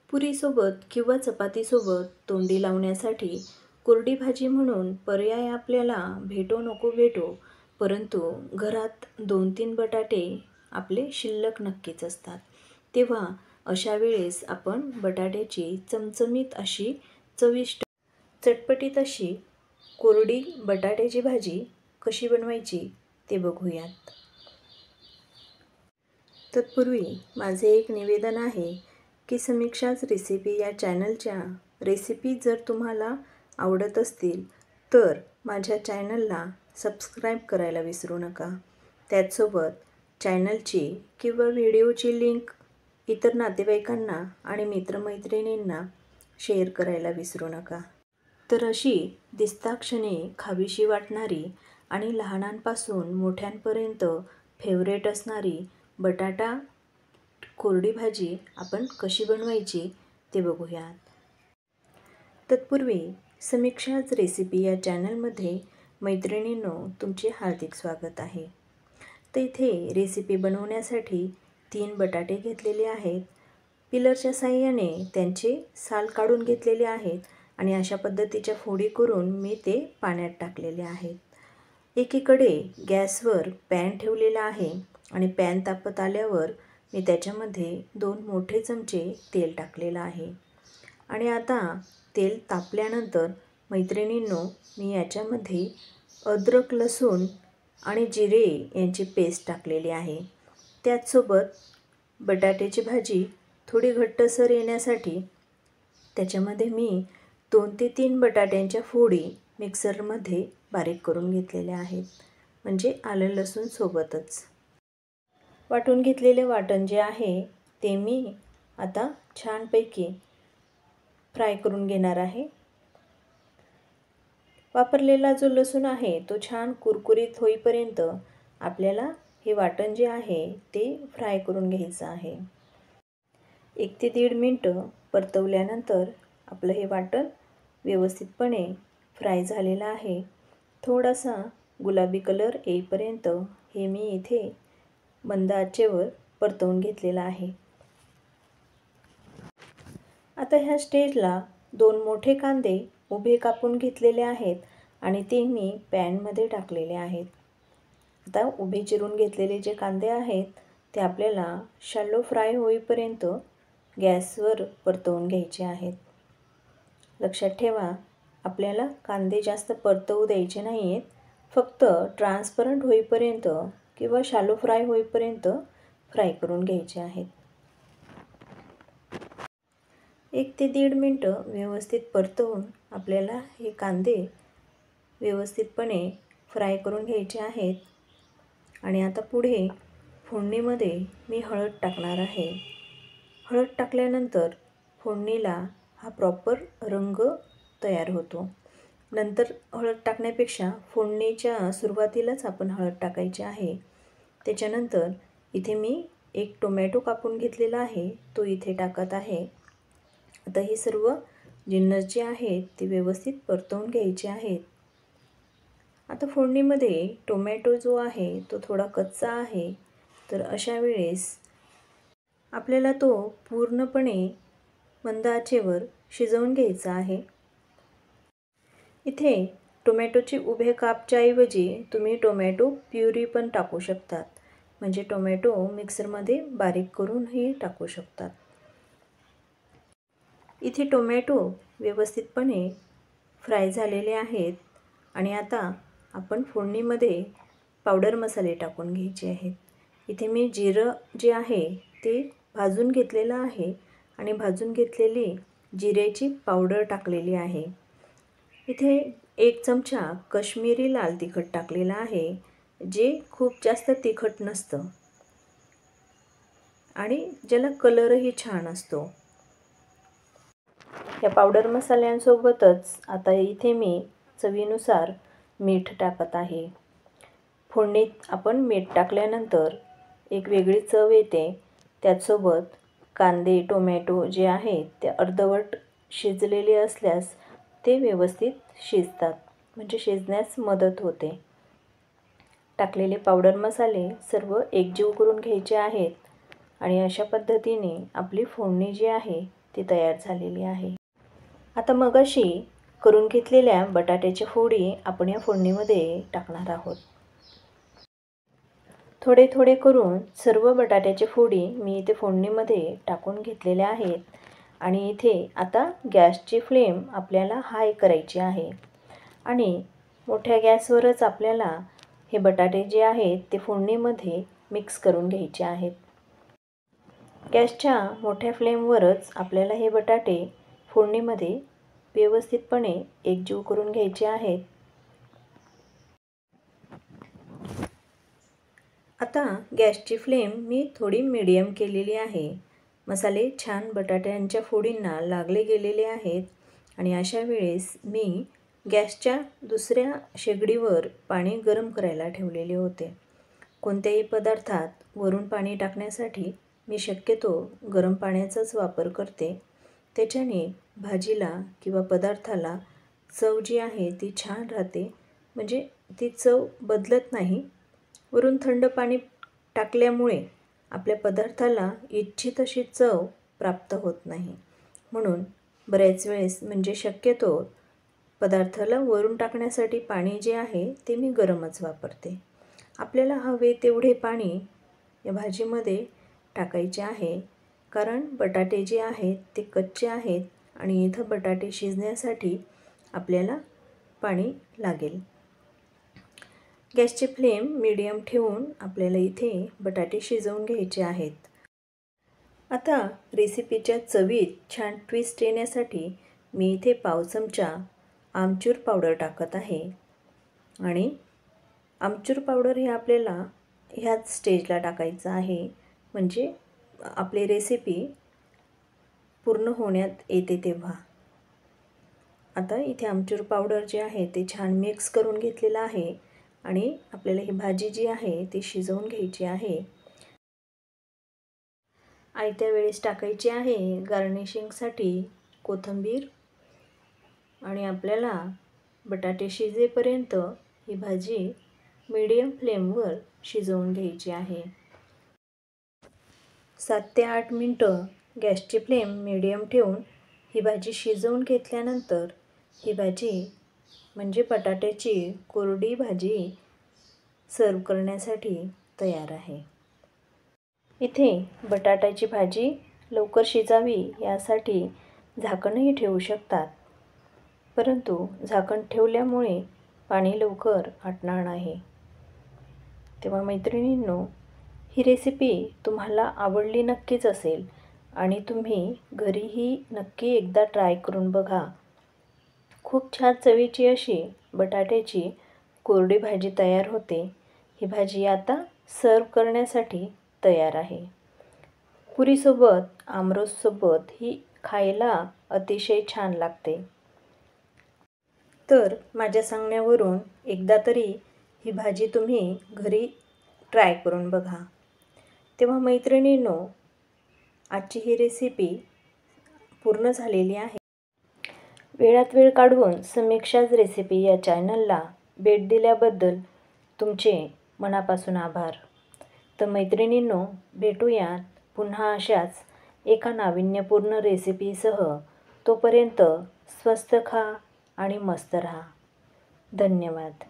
पुरीसोबत किंवा चपातीसोबत तोंडी लावण्यासाठी कोरडी भाजी म्हणून पर्याय आपल्याला भेटो नको भेटो, परंतु घरात 2-3 बटाटे आपले शिल्लक नक्कीच असतात. तेव्हा अशा वेळेस आपण बटाट्याची चमचमीत अशी, चविष्ट, चटपटीत अशी कोरडी बटाट्याची भाजी कशी बनवायची ते बघूयात. तत्पूर्वी माझे एक निवेदन आहे की समीक्षाच रेसिपी या चॅनलच्या रेसिपी जर तुम्हाला आवडत असतील तर माझ्या चॅनलला सबस्क्राईब करायला विसरू नका. त्याचसोबत चॅनलची किंवा व्हिडिओची लिंक इतर नातेवाईकांना आणि मित्रमैत्रिणींना शेअर करायला विसरू नका. तर अशी दिसताक्षणी खावीशी वाटणारी आणि लहानांपासून मोठ्यांपर्यंत फेवरेट असणारी बटाटा कोरडी भाजी आपण कशी बनवायची ते बघूयात. तत्पूर्वी समीक्षाच रेसिपी या चॅनलमध्ये मैत्रिणींनो तुमचे हार्दिक स्वागत आहे. तर इथे रेसिपी बनवण्यासाठी 3 बटाटे घेतलेले आहेत. पिलरच्या साहाय्याने त्यांचे साल काढून घेतलेले आहेत आणि अशा पद्धतीच्या फोडी करून मी ते पाण्यात टाकलेले आहेत. एकीकडे गॅसवर पॅन ठेवलेला आहे आणि पॅन तापत आल्यावर मी त्याच्यामध्ये 2 मोठे चमचे तेल टाकलेलं आहे. आणि आता तेल तापल्यानंतर मैत्रिणींनो मी याच्यामध्ये अद्रक, लसूण आणि जिरे यांची पेस्ट टाकलेली आहे. त्याचसोबत बटाट्याची भाजी थोडी घट्टसर येण्यासाठी त्याच्यामध्ये मी 2 ते 3 बटाट्यांच्या फोडी मिक्सरमध्ये बारीक करून घेतलेल्या आहेत. म्हणजे आलं लसूण सोबतच वाटून घेतलेले वाटण जे आहे ते मी आता छानपैकी फ्राय करून घेणार आहे. वापरलेला जो लसूण आहे तो छान कुरकुरीत होईपर्यंत आपल्याला हे वाटण जे आहे ते फ्राय करून घ्यायचं आहे. 1 ते 1.5 मिनटं परतवल्यानंतर आपलं हे वाटण व्यवस्थितपणे फ्राय झालेलं आहे. थोडासा गुलाबी कलर येईपर्यंत हे मी इथे मंद आचेवर परतवून घेतलेला आहे. आता ह्या स्टेजला 2 मोठे कांदे उभे कापून घेतलेले आहेत आणि ते मी पॅनमध्ये टाकलेले आहेत. आता उभे चिरून घेतलेले जे कांदे आहेत ते आपल्याला शॅलो फ्राय होईपर्यंत गॅसवर परतवून घ्यायचे आहेत. लक्षात ठेवा, आपल्याला कांदे जास्त परतवू द्यायचे नाही आहेत. फक्त ट्रान्सपरंट होईपर्यंत किंवा शॅलो फ्राय होईपर्यंत फ्राय करून घ्यायचे आहेत. 1 ते 1.5 मिनटं व्यवस्थित परतवून आपल्याला हे कांदे व्यवस्थितपणे फ्राय करून घ्यायचे आहेत. आणि आता पुढे फोडणीमध्ये मी हळद टाकणार आहे. हळद टाकल्यानंतर फोडणीला हा प्रॉपर रंग तयार होतो. नंतर हळद टाकण्यापेक्षा फोडणीच्या सुरुवातीलाच आपण हळद टाकायची आहे. त्याच्यानंतर इथे मी 1 टोमॅटो कापून घेतलेला आहे तो इथे टाकत आहे. आता हे सर्व जिन्नस जे आहेत ते व्यवस्थित परतवून घ्यायचे आहेत. आता फोडणीमध्ये टोमॅटो जो आहे तो थोडा कच्चा आहे, तर अशा वेळेस आपल्याला तो पूर्णपणे मंद आचेवर शिजवून घ्यायचा आहे. इथे टोमॅटोची उभे कापच्या ऐवजी तुम्ही टोमॅटो प्युरी पण टाकू शकतात. म्हणजे टोमॅटो मिक्सरमध्ये बारीक करूनही टाकू शकतात. इथे टोमॅटो व्यवस्थितपणे फ्राय झालेले आहेत आणि आता आपण फोडणीमध्ये पावडर मसाले टाकून घ्यायचे आहेत. इथे मी जिरं जे आहे ते भाजून घेतलेलं आहे आणि भाजून घेतलेली जिऱ्याची पावडर टाकलेली आहे. इथे 1 चमचा काश्मीरी लाल तिखट टाकलेला आहे, जे खूप जास्त तिखट नसतं आणि ज्याला कलरही छान असतो. या पावडर मसाल्यांसोबतच आता इथे मी चवीनुसार मीठ टाकत आहे. फोडणीत आपण मीठ टाकल्यानंतर एक वेगळी चव येते. त्याचसोबत कांदे, टोमॅटो जे आहे ते अर्धवट शिजलेले असल्यास ते व्यवस्थित शिजतात, म्हणजे शिजण्यास मदत होते. टाकलेले पावडर मसाले सर्व एकजीव करून घ्यायचे आहेत आणि अशा पद्धतीने आपली फोडणी जी आहे ती तयार झालेली आहे. आता मगाशी करून घेतलेल्या बटाट्याच्या फोडी आपण या फोडणीमध्ये टाकणार आहोत. थोडे थोडे करून सर्व बटाट्याच्या फोडी मी इथे फोडणीमध्ये टाकून घेतलेल्या आहेत. आणि इथे आता गॅसची फ्लेम आपल्याला हाय करायची आहे आणि मोठ्या गॅसवरच आपल्याला हे बटाटे जे आहेत ते फोडणीमध्ये मिक्स करून घ्यायचे आहेत. गॅसच्या मोठ्या फ्लेमवरच आपल्याला हे बटाटे फोडणीमध्ये व्यवस्थितपणे एकजीव करून घ्यायचे आहेत. आता गॅसची फ्लेम मी थोडी मीडियम केलेली आहे. मसाले छान बटाट्यांच्या फोडींना लागले गेलेले आहेत आणि अशा वेळेस मी गॅसच्या दुसऱ्या शेगडीवर पाणी गरम करायला ठेवलेले होते. कोणत्याही पदार्थात वरून पाणी टाकण्यासाठी मी शक्यतो गरम पाण्याचाच वापर करते. त्याच्याने भाजीला किंवा पदार्थाला चव जी आहे ती छान राहते, म्हणजे ती चव बदलत नाही. वरून थंड पाणी टाकल्यामुळे आपल्या पदार्थाला इच्छित अशी चव प्राप्त होत नाही. म्हणून बऱ्याच वेळेस म्हणजे शक्यतो पदार्थाला वरून टाकण्यासाठी पाणी जे आहे ते मी गरमच वापरते. आपल्याला हवे तेवढे पाणी या भाजीमध्ये टाकायचे आहे, कारण बटाटे जे आहेत ते कच्चे आहेत आणि इथं बटाटे शिजण्यासाठी आपल्याला पाणी लागेल. गॅसची फ्लेम मीडियम ठेवून आपल्याला इथे बटाटे शिजवून घ्यायचे आहेत. आता रेसिपीच्या चवीत छान ट्विस्ट येण्यासाठी मी इथे पाव चमचा आमचूर पावडर टाकत आहे. आणि आमचूर पावडर हे आपल्याला ह्याच स्टेजला टाकायचं आहे, म्हणजे आपली रेसिपी पूर्ण होण्यात येते तेव्हा. आता इथे आमचूर पावडर जे आहे ते छान मिक्स करून घेतलेलं आहे आणि आपल्याला ही भाजी जी आहे ती शिजवून घ्यायची आहे. आयत्या वेळेस टाकायची आहे गार्निशिंगसाठी कोथिंबीर. आणि आपल्याला बटाटे शिजेपर्यंत ही भाजी मीडियम फ्लेमवर शिजवून घ्यायची आहे. 7 ते 8 मिनटं गॅसची फ्लेम मीडियम ठेवून ही भाजी शिजवून घेतल्यानंतर ही भाजी म्हणजे बटाट्याची कोरडी भाजी सर्व करण्यासाठी तयार आहे. इथे बटाट्याची भाजी लवकर शिजावी यासाठी झाकणही ठेवू शकतात, परंतु झाकण ठेवल्यामुळे पाणी लवकर आटणार नाही. तेव्हा मैत्रिणींनो, ही रेसिपी तुम्हाला आवडली नक्कीच असेल आणि तुम्ही घरीही नक्की एकदा ट्राय करून बघा. खूप छान चवीची अशी बटाट्याची कोरडी भाजी तयार होते. ही भाजी आता सर्व करण्यासाठी तयार आहे. पुरीसोबत, आमरससोबत ही खायला अतिशय छान लागते. तर माझ्या सांगण्यावरून एकदा तरी ही भाजी तुम्ही घरी ट्राय करून बघा. तेव्हा मैत्रिणींनो, आजची ही रेसिपी पूर्ण झालेली आहे. वेळात वेळ काढून समीक्षाज रेसिपी या चॅनलला भेट दिल्याबद्दल तुमचे मनापासून आभार. तर मैत्रिणींनो, भेटूयात पुन्हा अशाच एका नाविन्यपूर्ण रेसिपीसह. तोपर्यंत स्वस्त खा आणि मस्त रहा. धन्यवाद.